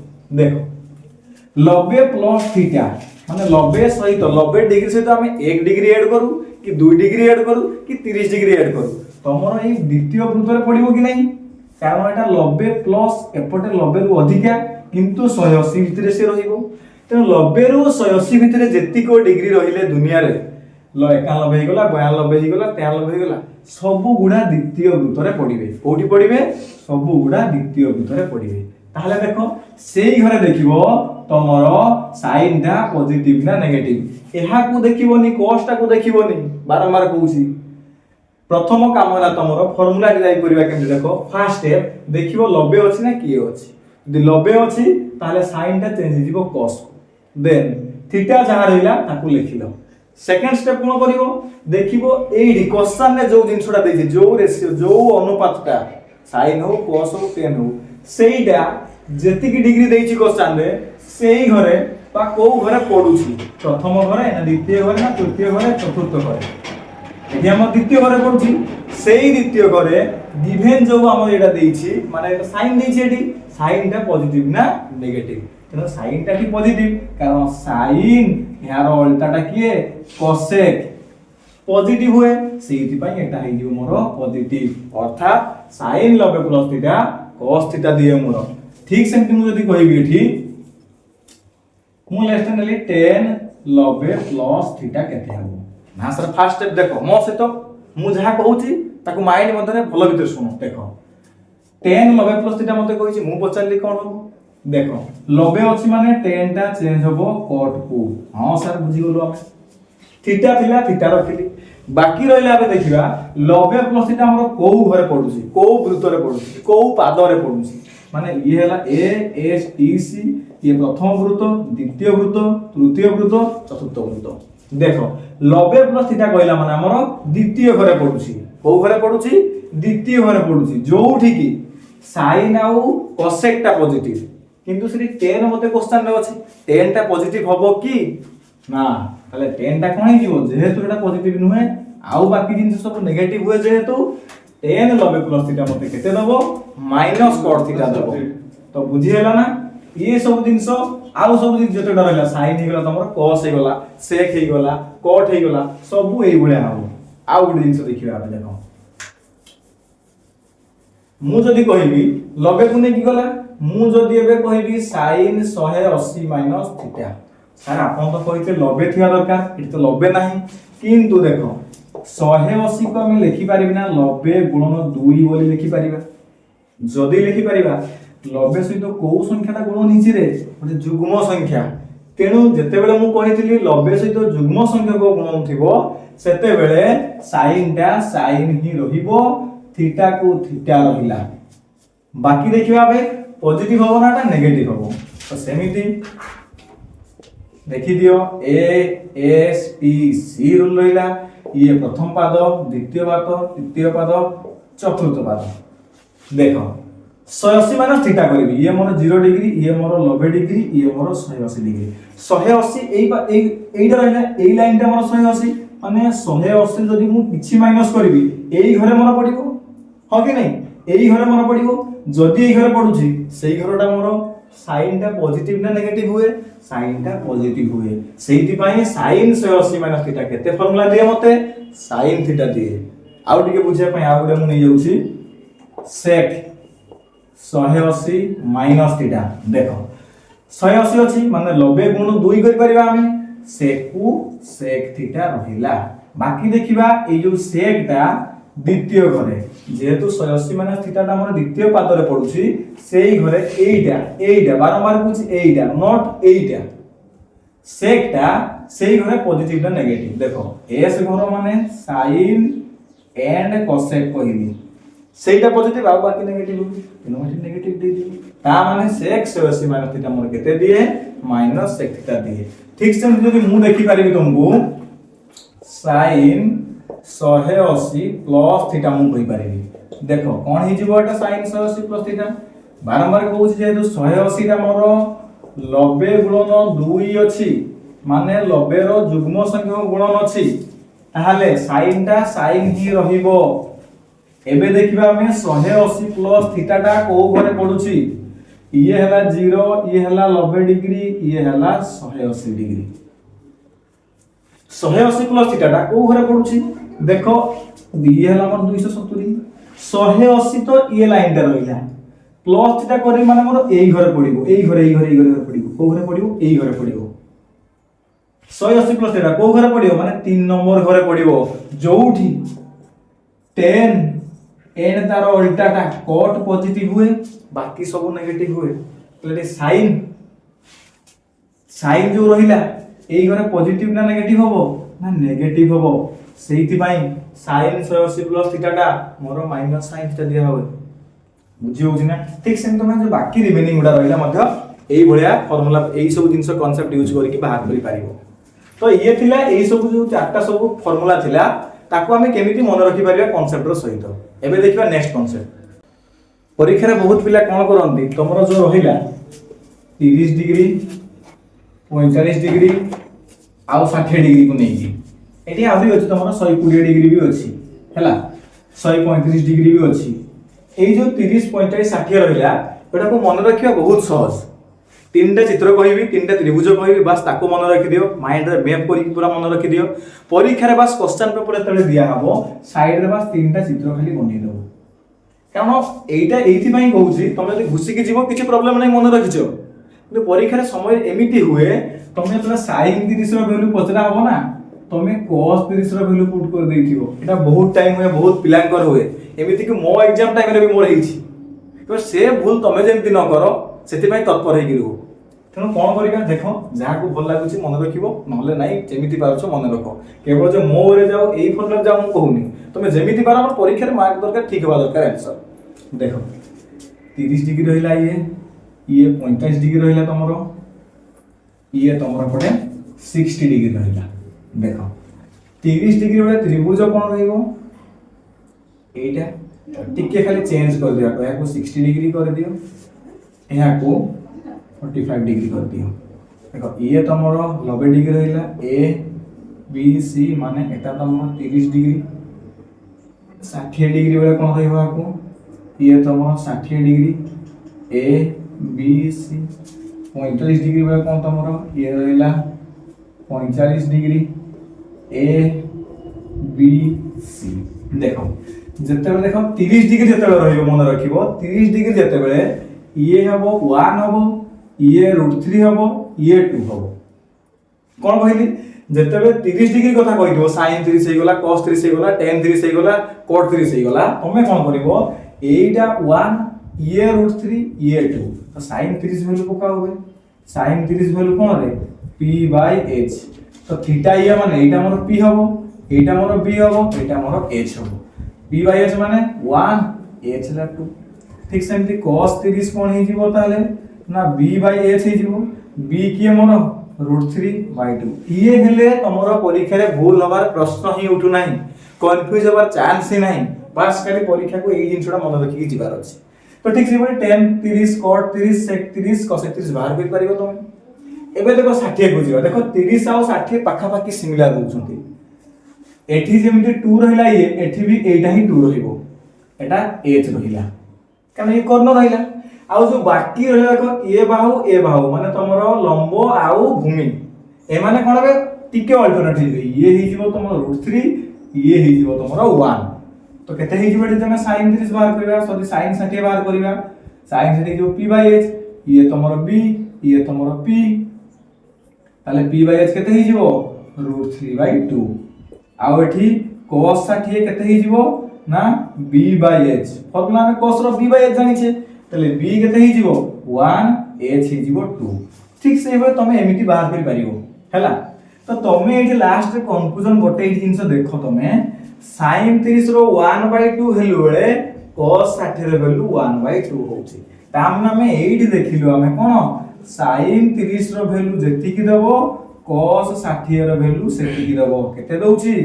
देखो 90 प्लस थीटा माने 90 सहित 90 डिग्री सहित हम 1 डिग्री ऐड करू कि 2 डिग्री ऐड करू कि 30 डिग्री ऐड करू तमरो ए द्वितीय वृत्त रे पडिबो कि नहीं कारण एटा 90 प्लस एपटे 90 रु अधिका किंतु 180 भितरे से रहिबो त 90 रु 180 भितरे जेति को डिग्री रहिले दुनिया रे 91 हे गला 92 हे गला 93 हे गला सब गुडा द्वितीय वृत्त रे पडिबे कोठी पडिबे सब गुडा द्वितीय वृत्त रे पडिबे ताहले देखो सेही घरे देखिबो तमरो साइन टा पॉजिटिव ना नेगेटिव एहा को देखिबोनी cos टा को देखिबोनी बारंबार कहूची प्रथम काम होला तमरो फार्मूला डिराइव करबा केमति देखो फर्स्ट स्टेप देखिबो 90 अछि ना किए अछि यदि 90 अछि ताले साइन टा चेंज हिजिबो cos देन थीटा जहा रहिला ताकू लिखिलो सेकंड स्टेप कोन करिवो देखिबो एही क्वेश्चन ने जो जिंसडा देछि जो रेशियो जो अनुपातटा साइन हो cos हो tan हो सेईडा जेति की डिग्री देछि क्वेश्चन रे सेही घरे बा को घरे पडुछि प्रथम घरे ना द्वितीय घरे ना तृतीय घरे चतुर्थ घरे एठी हम द्वितीय घरे पडुछि सेही द्वितीय घरे गिवन जो हम एटा देछि माने एटा साइन देछि एठी साइन टा पॉजिटिव ना नेगेटिव तेनो साइन टा की पॉजिटिव कारण साइन यार उल्टाटा किए cosec पॉजिटिव हुए सेही पई एटा हे जिवो मोर पॉजिटिव अर्थात sin 90 plus theta cos theta दिए मोर ठीक सेमति मु जदी कहिबी एठी मु लेफ्ट नेली tan 90 प्लस थीटा केते हबो ना सर फर्स्ट स्टेप देखो मो से तो मु जहा कहूची ताकू माइंड मधरे भलो भीतर सुनो देखो tan 90 प्लस थीटा मते कहिची मु पचारली कोन हबो देखो 90 अछि माने tan टा चेंज हबो cot को हां सर बुझी गलो हम थीटा थिला थीटा रखिली बाकी रहिला बे देखिबा 90 प्लस थीटा हमरो को घरे पडुची को वृत्त रे पडुची को पाद रे पडुची माने ये हला a s t c ये प्रथम वृत्त द्वितीय वृत्त तृतीय वृत्त चतुर्थ वृत्त देखो 90 प्लस थीटा कहला माने हमरो द्वितीय घरे पडुची को घरे पडुची द्वितीय घरे पडुची जोठी की sin आउ cosec टा पॉजिटिव किंतु श्री tan मते क्वेश्चन रे अछि tan टा पॉजिटिव हबो की ना ताले tan टा कोन हिजिवो जेहेतु एटा पॉजिटिव नुहे आउ बाकी जिंस सब नेगेटिव हुए जेहेतु tan 90 प्लस थीटा मते केते दबो माइनस cot थीटा दबो तो बुझी हैला ना ये सब जिंस आउ सब जते रहला sin हे गला तमरो cos हे गला sec हे गला cot हे गला सब एई भले हबो आउ गुड जिंस देखिबा आप देखो मु जदी कहिबी 90 को नै की गला मु जदी एबे कहिबी sin 180 माइनस थीटा सर आपन तो कहिते 90 थिया दरकार इति तो 90 नाही किंतु देखो 180 को हम लिखि पारिबी ना 90 गुणन 2 बोली लिखि पारिबा जदी लिखि पारिबा 90 सहित को संख्याटा गुण निचि रे गोटे जुग्म संख्या तेणु जेते बेले मु कहितली 90 सहित जुग्म संख्या को गुण थिबो सेते बेले sin टा sin ही रहिबो थीटा को थीटा रहिला बाकी देखिबा बे पॉजिटिव होबो नाटा नेगेटिव होबो तो सेमिति देखि दियो A S T C rule रहिला ये प्रथम पाद द्वितीय पाद तृतीय पाद चतुर्थ पाद देखो 180 माइनस थीटा करबी ये मोर 0 डिग्री ये मोर 90 डिग्री ये मोर 180 डिग्री 180 एइटा रहला एई लाइनटा मोर 180 माने 180 जदी मु किछि माइनस करबी एई घरे मोर पडिबो हो कि नै एई घरे मोर पडिबो जदी एई घरे पडुची सेई घरटा मोर साइन टा पॉजिटिव ना नेगेटिव हुए साइन टा पॉजिटिव हुए सेहिति पई sin 180 माइनस थीटा केते फार्मूला दिए मते sin थीटा दिए आउ टिके बुझिया पई आ गुरे मु नै जाउची sec 180 माइनस थीटा देखो 180 अछि माने 90 गुण 2 करि परिबा हमें sec को sec थीटा रहिला बाकी देखिबा ए जो sec टा द्वितीय घरे जेहेतु 180 माइनस थीटा टा हमर द्वितीय पाद रे पडुची सेई घरे एइटा बारंबार पूछ एइटा नॉट एइटा sec टा सेई घरे पॉजिटिव ना नेगेटिव देखो s घर माने sin एंड cosec कहिबी सेइटा पॉजिटिव आ बाकी नेगेटिव तेनो माने नेगेटिव दे दी ता माने sec 180 माइनस थीटा मोर केते दिए माइनस sec थीटा दिए ठीक से जदी मु देखि पारिबी तुमको sin 180 प्लस थीटा मु कहि पारिबी देखो कोन हि जिवो एटा sin 180 प्लस थीटा बारंबार कहू जे 180 टा मोर 90 गुणन 2 अछि माने 90 रो जुग्म संख्या गुणन अछि ताहाले sin टा sin ही रहिबो एबे देखिबा हमें 180 प्लस थीटा टा को घरे पडुची ये हला 0 ये हला 90 डिग्री ये हला 180 डिग्री 180 प्लस थीटा टा को घरे पडुची देखो ये हला मोर 270 180 तो ये लाइन टा रहिला प्लस थीटा करे माने मोर एई घरे पडिबो एई घरे पडिबो को घरे पडिबो एई घरे पडिबो 180 प्लस थीटा को घरे पडिबो माने 3 नंबर घरे पडिबो जोउठी 10 एन तार उल्टाटा cot पॉजिटिव हुए बाकी सब नेगेटिव हुए तले sin जो रहिला एई घरे पॉजिटिव ना नेगेटिव होबो ना नेगेटिव होबो सेहिति पई sin 180 प्लस थीटाटा मोर माइनस sin थीटा दिया होवे बुझी होउची ना ठीक सेम तमे जो बाकी रिमेनिंग गुडा रहिला मध्य एई भलिया फार्मूला एई सब जिंस कांसेप्ट यूज करके बाहर करि पारिबो तो ये थिला एई सब जो चारटा सब फार्मूला थिला ताको हमें केमिति मन रखि पारिबा कांसेप्ट रो सहित एबे देखिबा नेक्स्ट कांसेप्ट परीक्षा रे बहुत पिला कोन करंती तमरो जो रहिला 30 डिग्री 45 डिग्री आउ 60 डिग्री को नेकी एठी आउरी अछि तमरो 120 डिग्री भी अछि हैला 135 डिग्री भी अछि एई जो 30 45 60 रहिला एटा को मन रखिबा बहुत सहज तीनटा चित्र कहबी तीनटा त्रिभुज कहबी बस ताको मन रखि दियो माइंड रे मैप करी पूरा मन रखि दियो परीक्षा रे बस क्वेश्चन पेपर एतले दिया हबो साइड रे बस तीनटा चित्र खाली बनै दो कारण एइटा एइथि पई कहूची तमे जदी घुसी के जीवो किछि प्रॉब्लम नै मन रखिछो কিন্তু परीक्षा रे समय एमिति हुए तमे तला sin 30 रो वैल्यू पचरा हबो ना तमे cos 30 रो वैल्यू पुट कर देथिबो एटा बहुत टाइम हुए बहुत पिलांकर हुए एमिति कि मो एग्जाम टाइम रे भी मोर हेछि तो से भूल तमे जेंति न करो सेति पई तत्पर हेकि रहो तेणु कौन करिका देखो जहाँ को भल लागुची मन रखिबो नहले नाही जेमिति पारछो मन रखो केवल जे मो रे जाओ एई फॉर्मूला जाओ मु कहूनी तमे जेमिति पार हमर परीक्षा रे मार्क दरकार ठीक होबा दरकार आंसर देखो 30 डिग्री रहिला ये 45 डिग्री रहिला तमरो ये तमरो पटे 60 डिग्री रहिला देखो 30 डिग्री वाला त्रिभुज कोन रहिबो एटा टिके खाली चेंज कर दिया तो को 60 डिग्री कर दियो एहा को 45 डिग्री कर दियो देखो ये तमरो 90 डिग्री रहिला ए बी सी माने एटा तमरो 30 डिग्री 60 डिग्री वाला कोन रहिबो आको ये तमरो 60 degree A B C 45 degree बेले कौन तुम ये रहा 45 डिग्री ए बी सी देख जिते देख 30 डिग्री जिते मन रख 30 डिग्री जिते ये हम 1 हम ये √3 हम ये 2 हम कौन कहली जिते 30 डिग्री कथा कही sin 30 हो गला cos 30 हो गला tan 30 हो गला cot 30 हो गला तुम कौन करिवो एटा 1 ये √3 ये 2 तो sin 30 वैल्यू पका हुए sin 30 वैल्यू कौन रे p/h तो थीटा ये माने एटा मोर p हबो एटा मोर b हबो एटा मोर h हबो p/h माने 1 h ला 2 ठीक सेमती cos 30 कोन हे जीवो ताले ना b/h हे जीवो b किए मोर √3/2 ये हेले तमरो परीक्षा रे भूल हबार प्रश्न ही उठु नाही कंफ्यूज हबार चांस ही नाही बस खाली परीक्षा को एई जिंसटा मन रखि कि जिबार अछि तो ठीक से tan 30 cot 30 sec 30 cos 30 बाहर कर परिबो तुम एबे देखो 60 को जिबा देखो 30 आ 60 पाखा पाखी सिमिलर होउछंती एठी जेमिति 2 रहिला ये एठी भी एटा ही 2 रहिबो एटा h रहिला कारण ये कॉर्नर रहिला आउ जो बाकी रहिला देखो ए बाहु माने तमरो लंब आउ भूमि ए माने कोन बे टिके अल्टरनेटिव ये ही जीवो तमरो √3 ये ही जीवो तमरो 1 तो केते ही जीवो तमे sin 30 बाहर करबा सदी sin 60 बाहर करबा sin 60 जो p/h ये तमरो b ये तमरो p ताले p/h केते ही जीवो √3/2 आउ एठी cos 60 केते ही जीवो ना b/h फॉर्मूला में cos रो b/h जानि छे तले b केते ही जीवो 1 h ही जीवो 2 ठीक से हे तमे एमिति बाहर करि परिबो हैला तो तमे एठी लास्ट रे कंक्लूजन गोटे जिंस देखो तमे sin 30 रो 1/2 हेलु बेले cos 60 रे वैल्यू 1/2 होची ताम नामे एठी देखिलु हमें कोन sin 30 रो वैल्यू जेति की देबो cos 60 रो वैल्यू सेति की देबो केते दोउची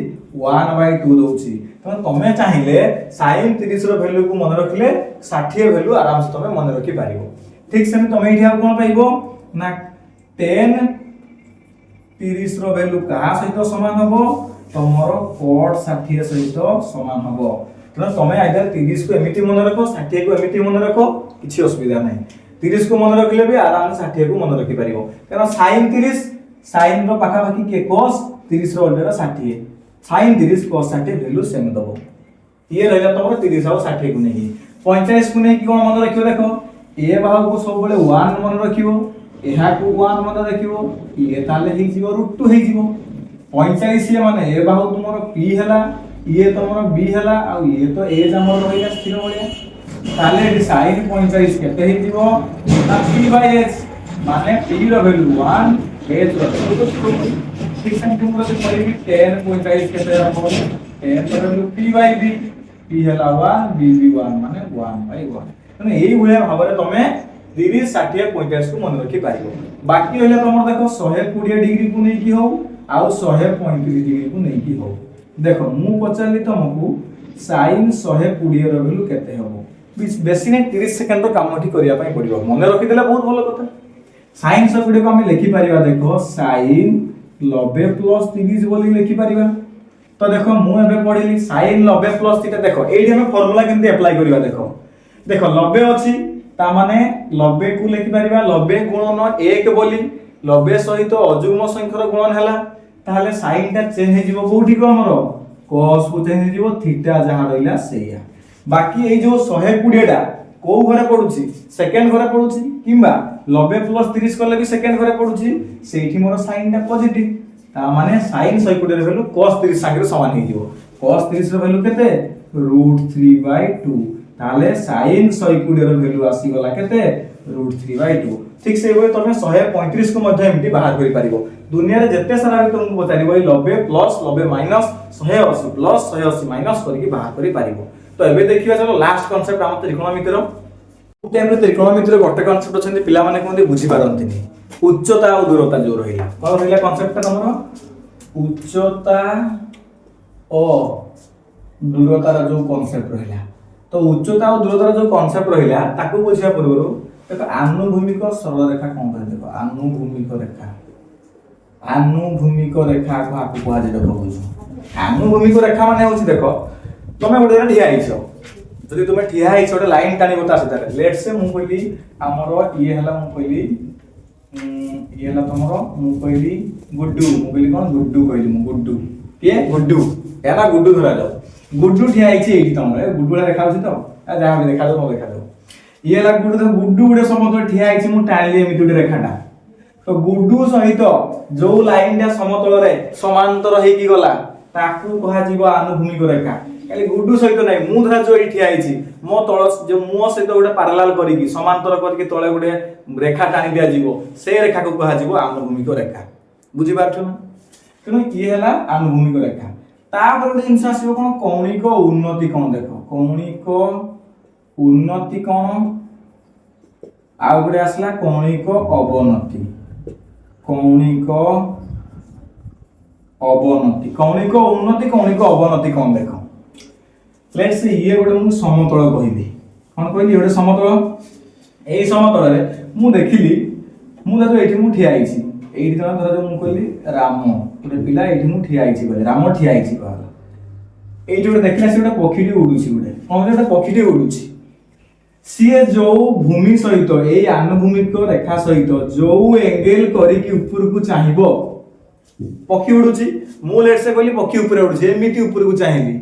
1/2 दोउची तो तमे चाहिले sin 30 रो वैल्यू को मन रखले 60 वैल्यू आराम से तमे मन रखि पारिबो ठीक से तमे एठी आ कोन पाइबो ना tan 30 रो वैल्यू का सहित समान हबो तमरो cot 60 सहित समान हबो तो तमे आइदर 30 को एमिति मन रखो 60 को एमिति मन रखो किछि असुविधा नै 30 को मन रखले भी आराम से 60 को मन रखि पारिबो कारण sin 30 sin रो पाखा पाखी के cos 30 रो alter 60 sin 30 cos 60 value same दबो ये रहला तमरो 30 और 60 को नहीं 45 को नहीं कि कोन मन रखियो देखो ए बाहु को सब बेले 1 मन रखियो एहा को 1 मन रखियो ये ताले ही जीवो √2 ही जीवो 45 ये माने ए बाहु तुमरो p हैला ये तुमरो b हैला आ ये तो a जमर होइला स्थिर होइला ताले sin 45 केते ही जीवो ना p/h माने p रो वैल्यू 1 h रो ठीक से तुमरो से परिबी 10 45 केते हम n रो वैल्यू p/b p हैला 1 b भी 1 माने 1/1 तने एई भलिया भाबरे तमे 30 60 50 को मन रखि पारिबो बाकी होले तमर देखो 120 डिग्री को नै की हो आ 135 डिग्री को नै की हो देखो मु पचारली तुमको sin 120 रो वैल्यू केते हबो बेसी नै 30 सेकंड रो कामठी करिया पई पड़िबो मन रखि देला बहुत भलो कथा sin 120 को हम लिखि परिबा देखो sin 90 + 30 बोली लिखि परिबा तो देखो मु एबे पढिली sin 90 + थीटा देखो एठी हम फार्मूला केमते अप्लाई करिबा देखो 90 अछि ता माने 90 को लिखि परिबा 90 गुणन 1 बोली 90 सहित अजुग्म संख्यार गुणन हला ताहले sin ता चेंज हे जीवो कोठी को हमरो cos को चेंज हे जीवो थीटा जहा रहिला सेया बाकी ए जो 120 टा को घरे पडुची सेकंड घरे पडुची किबा 90 + 30 करले भी सेकंड घरे पडुची सेठी मोर sin ता पॉजिटिव ता माने sin 120 रे वैल्यू cos 30 संगे समान हे जीवो cos 30 रे वैल्यू केते √3/2 ताले sin 120 रे वैल्यू आसी गला केते √3/2 ठीक से होय तमे 135 को मध्ये एमटी बाहर करि पारिबो दुनिया रे जत्ते सारा भी तुमको बताइबो 90 + 90 - 180 + 180 माइनस करके बाहर करि पारिबो तो एबे देखिबा चलो लास्ट कांसेप्ट हम त्रिकोणमितिर टाइम रे त्रिकोणमितिर गोटे कांसेप्ट अछन पिला माने कोन बुझी पारंतिनी उच्चता और दूरता जो रहिला कोन रहिला कांसेप्ट हमरो उच्चता और दूरता रा जो कांसेप्ट रहिला तो उच्चता और दूरता जो कांसेप्ट रहिला ताको बुझिया पूर्व देखो आनुभूमिक सरल रेखा कोन कर देखो आनुभूमिक रेखा को आपको कहा जे देखो बुझो आनुभूमिक रेखा माने होची देखो तमे गोटे ठिया आइछो जदि तुमे ठिया आइछो गोटे लाइन टानी बता सदा लेट्स से मु कहली हमरो ये हला मु कहली ये हला तमरो मु कहली गुड्डू मु कहली कोन गुड्डू कहली मु गुड्डू के गुड्डू एला गुड्डू धरा जाओ गुड्डू ठिया आइछि एठी तमरे गुड्डूला देखाउछि तो आ जा भी देखा दो न देखा दो ये हला गुड्डू तो गुड्डू गुडे समतल ठिया आइछि मु टाइली एमिति गुडे रेखाटा तो गुड्डू सहित जो लाइन टा समतल रे समांतर हेकी गला ताकू कहा जीव आनुभूमिक रेखा खाली गुड्डू सहित नै मु धरा जो एठी आइछि मो तळ जो मो सहित गोटे पैरेलल करिकि समांतर करिकि तळे गोटे रेखा टाणी दिया जीवो से रेखा को कहा जीवो आनुभूमिक रेखा बुझी पारछु ना तेणु ये हला आनुभूमिक रेखा तापर गोटे जिंस आसीबो कोन कौणिक उन्नति कोन देखो कौणिक उन्नति कोन आ गोटे आसला कौणिक अवनति कौणिक अवनति कौणिक उन्नति कौणिक अवनति कोन देखो लेट्स से ये गोटे मु समतल कहिबी कोन कहली गोटे समतल एई समतल रे मु देखिली मु देखो एठी मु ठिया आइछि एठी तो धर जो मु कहली राम गोटे पिला एठी मु ठिया आइछि कहले राम ठिया आइछि कहला एठी गोटे देखला से गोटे पक्षीटी उडुछि गोटे कोन गोटे पक्षीटी उडुछि सीए जो भूमि सहित एई आनुभूमिक रेखा सहित जो एंगल करी कि ऊपर को चाहिबो पक्षी उडुछि मु लेट्स से कहली पक्षी ऊपर उडुछि एमिति ऊपर को चाहिली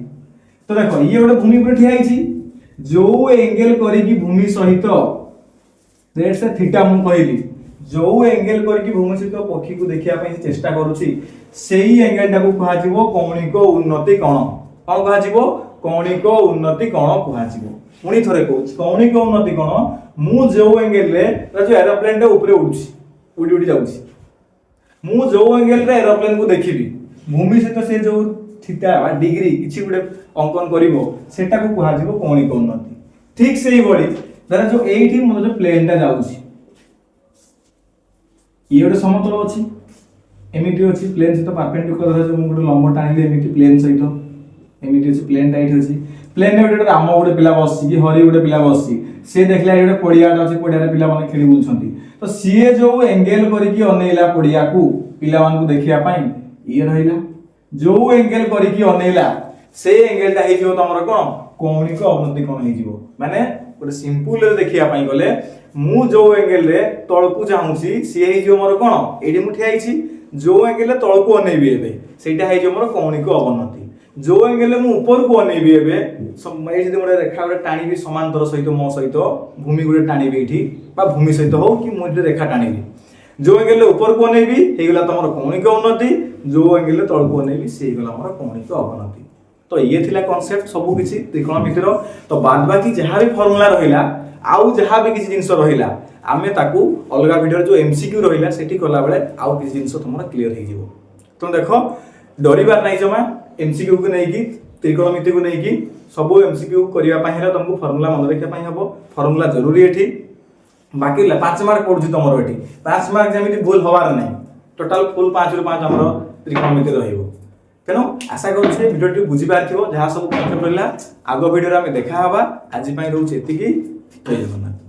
तो देखो ये गोटे भूमि पर ठिया आइछि जो एंगल करी कि भूमि सहित लेट्स से थीटा मु कहली जो एंगल करके भूमि सहित पक्षी को देखिया पई चेष्टा करूची सेही एंगल टाको कहा जीवो कौणिक उन्नति कोण कोन कहा जीवो कौणिक उन्नति कोण कहा जीवो पुनी थरे कहूची कौणिक उन्नति कोण मु जो एंगल रे जो एरोप्लेन टा ऊपर उडुची उडी उडी जाउची मु जो एंगल रे एरोप्लेन को देखिबी भूमि सहित से जो थीटा बा डिग्री किछि गुडे अंकन करिवो सेटा को कहा जीवो कौणिक उन्नति ठीक सेही बडी धर जो एठी मो जो प्लेन टा जाउची ये गोटे समतल अछि एमिति अछि प्लेन सहित परपेंडिकुलर धर जो मु गोटे लंब टाणिले एमिति प्लेन सहित एमिति अछि प्लेन टाइट अछि प्लेन रे गोटे राम गोटे पिला बसछि कि हरि गोटे पिला बसछि से देखला गोटे पडिया अछि पडिया रे पिला माने खेली बुलछंती तो सीए जो एंगल करिकि अनेला पडिया को पिला मान को देखिया पई ये रहिला जो एंगल करिकि अनेला से एंगल ता हे जिवो तमरो कोन कौणिक अवनति कोन हे जिवो माने गोटे सिंपल रे देखिया पई गले मु जो एंगल रे तळकु जाउछि से हे जिवो मोर कोन एडी मु ठिया आइछि जो एंगल रे तळकु अनेबी एबे सेटा हे जिवो मोर कौणिक अवनति जो एंगल रे मु ऊपर को अनेबी एबे एठी जदि मोर रेखा गोटे टाणीबी समांतर सहित मो सहित भूमि गोटे टाणीबी एठी बा भूमि सहित हो कि मु एठी रेखा टाणीबी जो एंगल रे ऊपर को अनेबी हे गेला तमर कौणिक उन्नति जो एंगल रे तळकु अनेबी से गेला मोर कौणिक अवनति तो ये थिला कांसेप्ट सब किछि त्रिकोणमितिर तो बाद बाकी जहां भी फार्मूला रहिला आउ जहां भी किछि जिंस रहिला आमे ताकू अलगा वीडियो जो एमसीक्यू रहिला सेठी कला बेले आउ किछि जिंस तुमरा क्लियर हे जिवो तो देखो डरिबार नै जमा एमसीक्यू को नै कि त्रिकोणमिति को नै कि सब एमसीक्यू करिया पई हेला तुमको फार्मूला मन रखिया पई हबो फार्मूला जरूरी एठी बाकी 5 मार्क पडुछि तमरो एठी 5 मार्क जेमिति भूल होवार नै टोटल फुल 5 रु 5 हमरो त्रिकोणमिति रहिबो तेणु आशा करूँ भिडियो बुझी पार्थिव जहाँ सब कन्सेप्ट रहा आग भिडियो आम देखा आज रोचे जय जगन्नाथ।